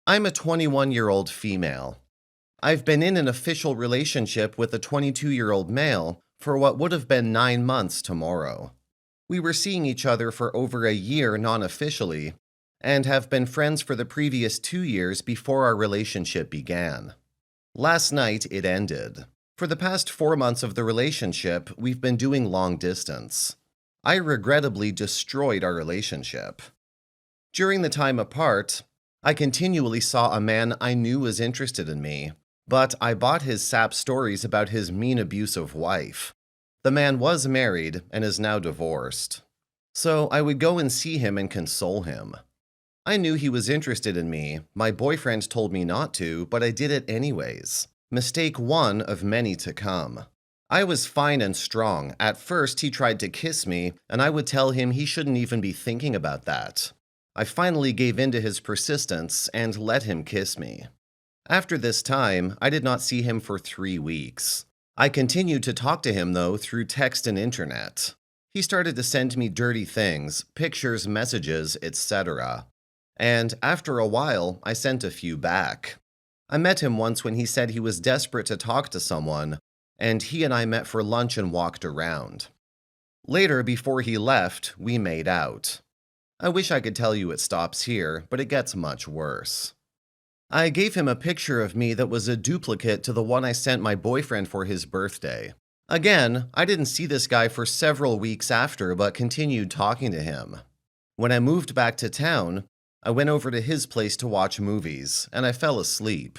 I'm a 21-year-old female. I've been in an official relationship with a 22-year-old male for what would have been 9 months tomorrow. We were seeing each other for over a year non-officially and have been friends for the previous 2 years before our relationship began. Last night, it ended. For the past 4 months of the relationship, we've been doing long distance. I regrettably destroyed our relationship. During the time apart, I continually saw a man I knew was interested in me, but I bought his sap stories about his mean, abusive wife. The man was married and is now divorced. So I would go and see him and console him. I knew he was interested in me. My boyfriend told me not to, but I did it anyways. Mistake one of many to come. I was fine and strong. At first, he tried to kiss me, and I would tell him he shouldn't even be thinking about that. I finally gave in to his persistence and let him kiss me. After this time, I did not see him for 3 weeks. I continued to talk to him, though, through text and internet. He started to send me dirty things, pictures, messages, etc. And after a while, I sent a few back. I met him once when he said he was desperate to talk to someone, and he and I met for lunch and walked around. Later, before he left, we made out. I wish I could tell you it stops here, but it gets much worse. I gave him a picture of me that was a duplicate to the one I sent my boyfriend for his birthday. Again, I didn't see this guy for several weeks after, but continued talking to him. When I moved back to town, I went over to his place to watch movies, and I fell asleep.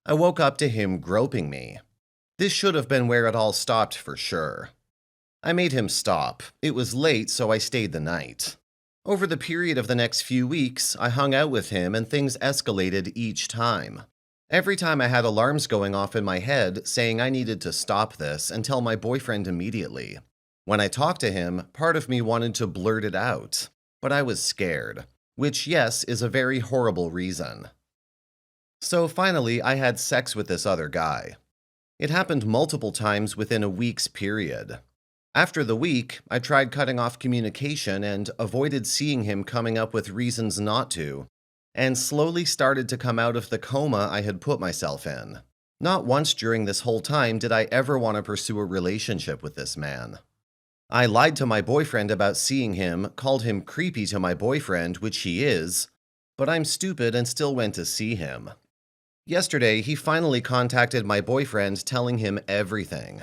I woke up to him groping me. This should have been where it all stopped for sure. I made him stop. It was late, so I stayed the night. Over the period of the next few weeks, I hung out with him and things escalated each time. Every time I had alarms going off in my head saying I needed to stop this and tell my boyfriend immediately. When I talked to him, part of me wanted to blurt it out, but I was scared, which, yes, is a very horrible reason. So finally, I had sex with this other guy. It happened multiple times within a week's period. After the week, I tried cutting off communication and avoided seeing him coming up with reasons not to, and slowly started to come out of the coma I had put myself in. Not once during this whole time did I ever want to pursue a relationship with this man. I lied to my boyfriend about seeing him, called him creepy to my boyfriend, which he is, but I'm stupid and still went to see him. Yesterday, he finally contacted my boyfriend telling him everything.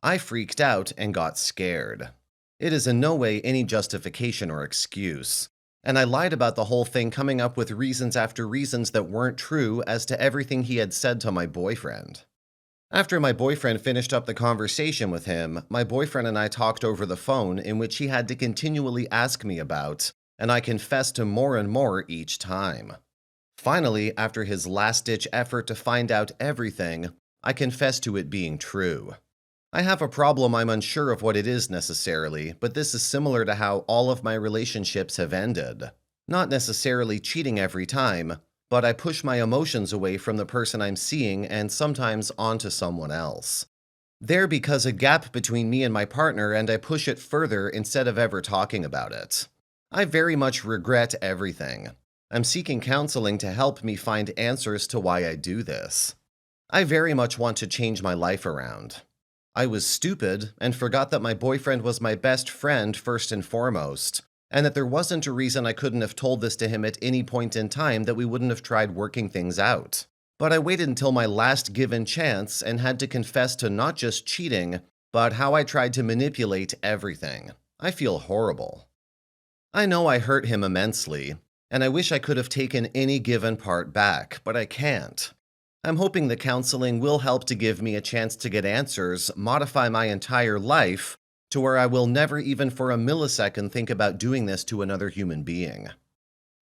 I freaked out and got scared. It is in no way any justification or excuse, and I lied about the whole thing, coming up with reasons after reasons that weren't true as to everything he had said to my boyfriend. After my boyfriend finished up the conversation with him, my boyfriend and I talked over the phone, in which he had to continually ask me about, and I confessed to more and more each time. Finally, after his last-ditch effort to find out everything, I confessed to it being true. I have a problem. I'm unsure of what it is necessarily, but this is similar to how all of my relationships have ended. Not necessarily cheating every time, but I push my emotions away from the person I'm seeing and sometimes onto someone else. They're because a gap between me and my partner, and I push it further instead of ever talking about it. I very much regret everything. I'm seeking counseling to help me find answers to why I do this. I very much want to change my life around. I was stupid and forgot that my boyfriend was my best friend first and foremost, and that there wasn't a reason I couldn't have told this to him at any point in time that we wouldn't have tried working things out. But I waited until my last given chance and had to confess to not just cheating, but how I tried to manipulate everything. I feel horrible. I know I hurt him immensely, and I wish I could have taken any given part back, but I can't. I'm hoping the counseling will help to give me a chance to get answers, modify my entire life, to where I will never even for a millisecond think about doing this to another human being.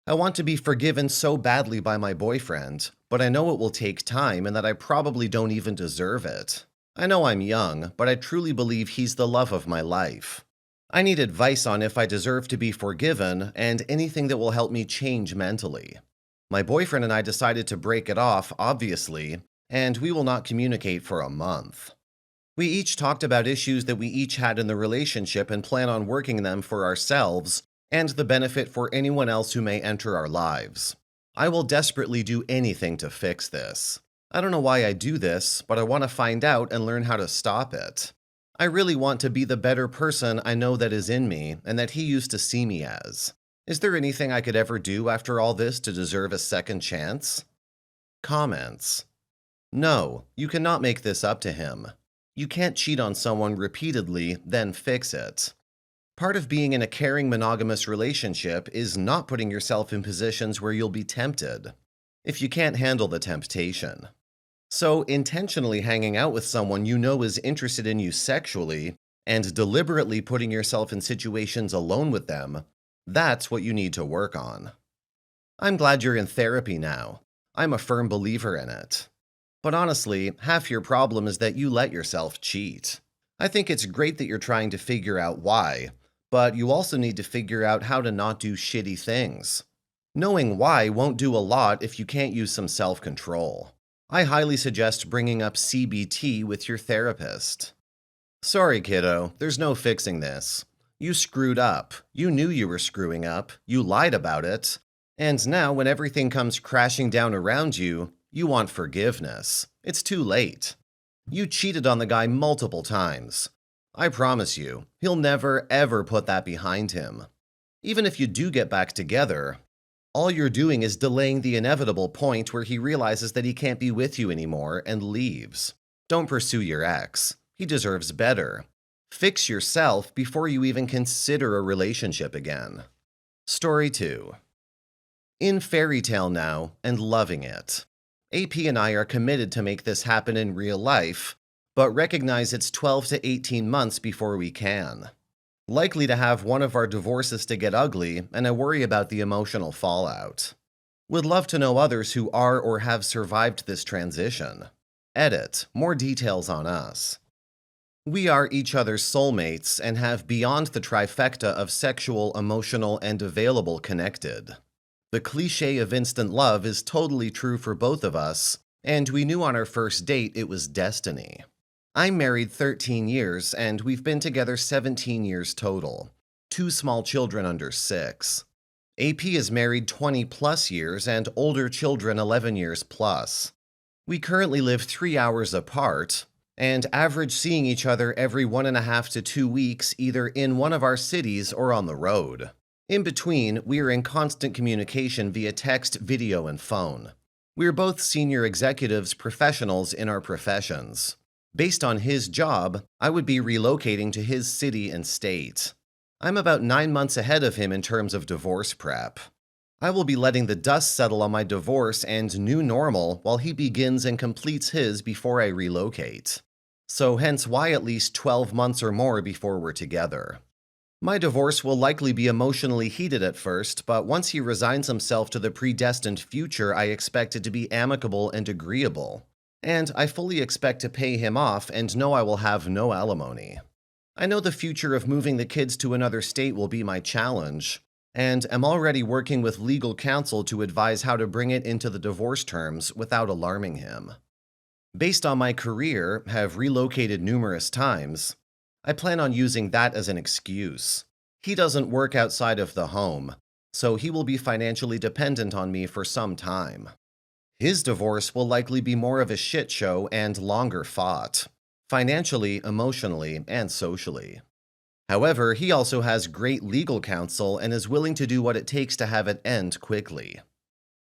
I want to be forgiven so badly by my boyfriend, but I know it will take time and that I probably don't even deserve it. I know I'm young, but I truly believe he's the love of my life. I need advice on if I deserve to be forgiven and anything that will help me change mentally. My boyfriend and I decided to break it off, obviously, and we will not communicate for a month. We each talked about issues that we each had in the relationship and plan on working them for ourselves and the benefit for anyone else who may enter our lives. I will desperately do anything to fix this. I don't know why I do this, but I want to find out and learn how to stop it. I really want to be the better person I know that is in me and that he used to see me as. Is there anything I could ever do after all this to deserve a second chance? Comments. No, you cannot make this up to him. You can't cheat on someone repeatedly, then fix it. Part of being in a caring monogamous relationship is not putting yourself in positions where you'll be tempted, if you can't handle the temptation. So, intentionally hanging out with someone you know is interested in you sexually and deliberately putting yourself in situations alone with them, that's what you need to work on. I'm glad you're in therapy now. I'm a firm believer in it. But honestly, half your problem is that you let yourself cheat. I think it's great that you're trying to figure out why, but you also need to figure out how to not do shitty things. Knowing why won't do a lot if you can't use some self-control. I highly suggest bringing up CBT with your therapist. Sorry, kiddo, there's no fixing this. You screwed up. You knew you were screwing up. You lied about it. And now, when everything comes crashing down around you, you want forgiveness. It's too late. You cheated on the guy multiple times. I promise you, he'll never, ever put that behind him. Even if you do get back together, all you're doing is delaying the inevitable point where he realizes that he can't be with you anymore and leaves. Don't pursue your ex. He deserves better. Fix yourself before you even consider a relationship again. Story 2. In Fairy Tale now and loving it. AP and I are committed to make this happen in real life, but recognize it's 12 to 18 months before we can. Likely to have one of our divorces to get ugly, and I worry about the emotional fallout. Would love to know others who are or have survived this transition. Edit. More details on us. We are each other's soulmates and have beyond the trifecta of sexual, emotional, and available connected. The cliché of instant love is totally true for both of us, and we knew on our first date it was destiny. I'm married 13 years, and we've been together 17 years total. 2 small children under 6. AP is married 20 plus years and older children 11 years plus. We currently live 3 hours apart, and average seeing each other every 1.5 to 2 weeks either in one of our cities or on the road. In between, we are in constant communication via text, video, and phone. We're both senior executives, professionals in our professions. Based on his job, I would be relocating to his city and state. I'm about 9 months ahead of him in terms of divorce prep. I will be letting the dust settle on my divorce and new normal while he begins and completes his before I relocate. So hence why at least 12 months or more before we're together. My divorce will likely be emotionally heated at first, but once he resigns himself to the predestined future, I expect it to be amicable and agreeable. And I fully expect to pay him off and know I will have no alimony. I know the future of moving the kids to another state will be my challenge, and am already working with legal counsel to advise how to bring it into the divorce terms without alarming him. Based on my career, have relocated numerous times, I plan on using that as an excuse. He doesn't work outside of the home, so he will be financially dependent on me for some time. His divorce will likely be more of a shit show and longer fought, financially, emotionally, and socially. However, he also has great legal counsel and is willing to do what it takes to have it end quickly.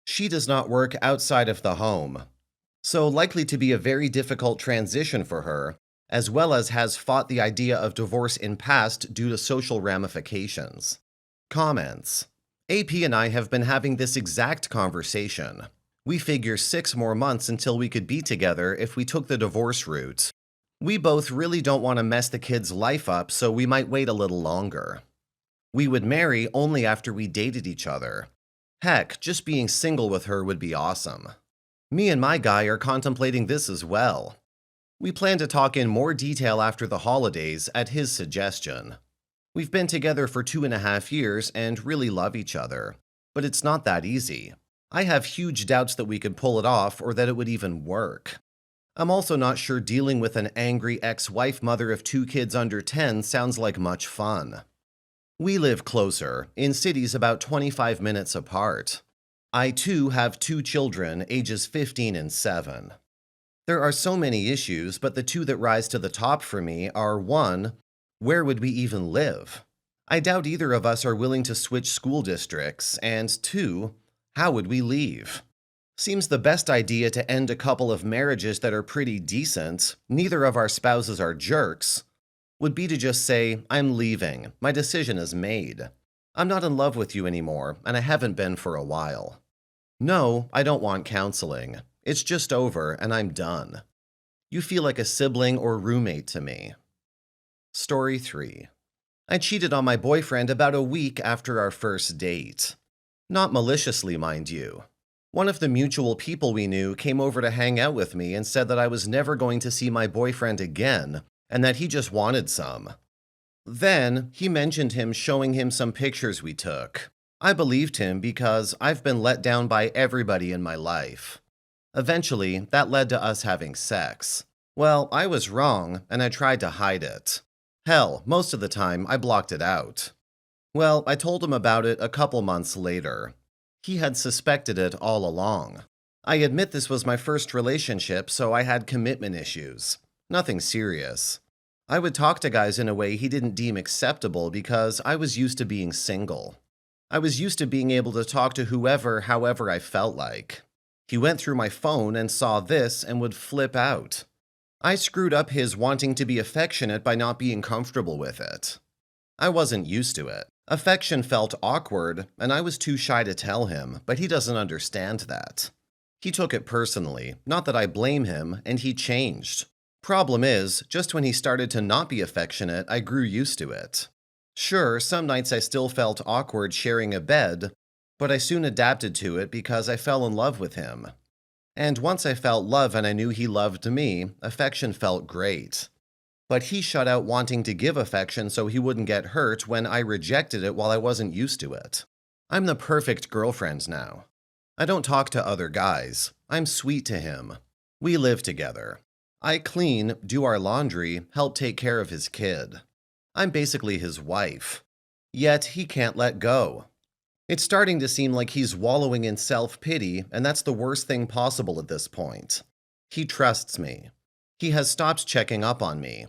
She does not work outside of the home, so likely to be a very difficult transition for her, as well as has fought the idea of divorce in past due to social ramifications. Comments. AP and I have been having this exact conversation. We figure 6 more months until we could be together if we took the divorce route. We both really don't want to mess the kid's life up, so we might wait a little longer. We would marry only after we dated each other. Heck, just being single with her would be awesome. Me and my guy are contemplating this as well. We plan to talk in more detail after the holidays at his suggestion. We've been together for 2.5 years and really love each other, but it's not that easy. I have huge doubts that we could pull it off or that it would even work. I'm also not sure dealing with an angry ex-wife mother of 2 kids under 10 sounds like much fun. We live closer, in cities about 25 minutes apart. I too have two children, ages 15 and 7. There are so many issues, but the two that rise to the top for me are 1. Where would we even live? I doubt either of us are willing to switch school districts, and 2. How would we leave? Seems the best idea to end a couple of marriages that are pretty decent, neither of our spouses are jerks, would be to just say, I'm leaving, my decision is made. I'm not in love with you anymore, and I haven't been for a while. No, I don't want counseling. It's just over, and I'm done. You feel like a sibling or roommate to me. Story 3. I cheated on my boyfriend about a week after our first date. Not maliciously, mind you. One of the mutual people we knew came over to hang out with me and said that I was never going to see my boyfriend again, and that he just wanted some. Then, he mentioned him showing him some pictures we took. I believed him because I've been let down by everybody in my life. Eventually, that led to us having sex. Well, I was wrong, and I tried to hide it. Hell, most of the time, I blocked it out. Well, I told him about it a couple months later. He had suspected it all along. I admit this was my first relationship, so I had commitment issues. Nothing serious. I would talk to guys in a way he didn't deem acceptable because I was used to being single. I was used to being able to talk to whoever, however I felt like. He went through my phone and saw this and would flip out. I screwed up his wanting to be affectionate by not being comfortable with it. I wasn't used to it. Affection felt awkward, and I was too shy to tell him, but he doesn't understand that. He took it personally, not that I blame him, and he changed. Problem is, just when he started to not be affectionate, I grew used to it. Sure, some nights I still felt awkward sharing a bed, but I soon adapted to it because I fell in love with him. And once I felt love and I knew he loved me, affection felt great. But he shut out wanting to give affection so he wouldn't get hurt when I rejected it while I wasn't used to it. I'm the perfect girlfriend now. I don't talk to other guys. I'm sweet to him. We live together. I clean, do our laundry, help take care of his kid. I'm basically his wife. Yet he can't let go. It's starting to seem like he's wallowing in self-pity, and that's the worst thing possible at this point. He trusts me. He has stopped checking up on me.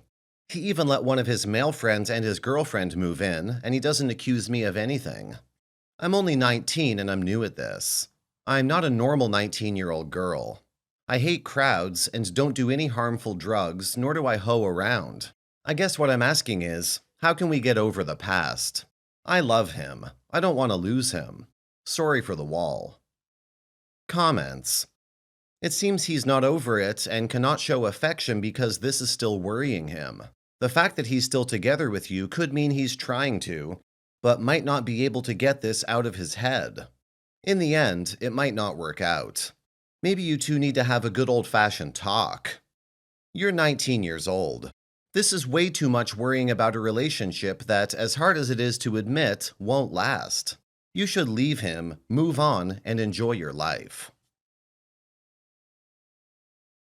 He even let one of his male friends and his girlfriend move in, and he doesn't accuse me of anything. I'm only 19 and I'm new at this. I'm not a normal 19-year-old girl. I hate crowds and don't do any harmful drugs, nor do I hoe around. I guess what I'm asking is, how can we get over the past? I love him. I don't want to lose him. Sorry for the wall. Comments. It seems he's not over it and cannot show affection because this is still worrying him. The fact that he's still together with you could mean he's trying to, but might not be able to get this out of his head. In the end, it might not work out. Maybe you two need to have a good old-fashioned talk. You're 19 years old. This is way too much worrying about a relationship that, as hard as it is to admit, won't last. You should leave him, move on, and enjoy your life.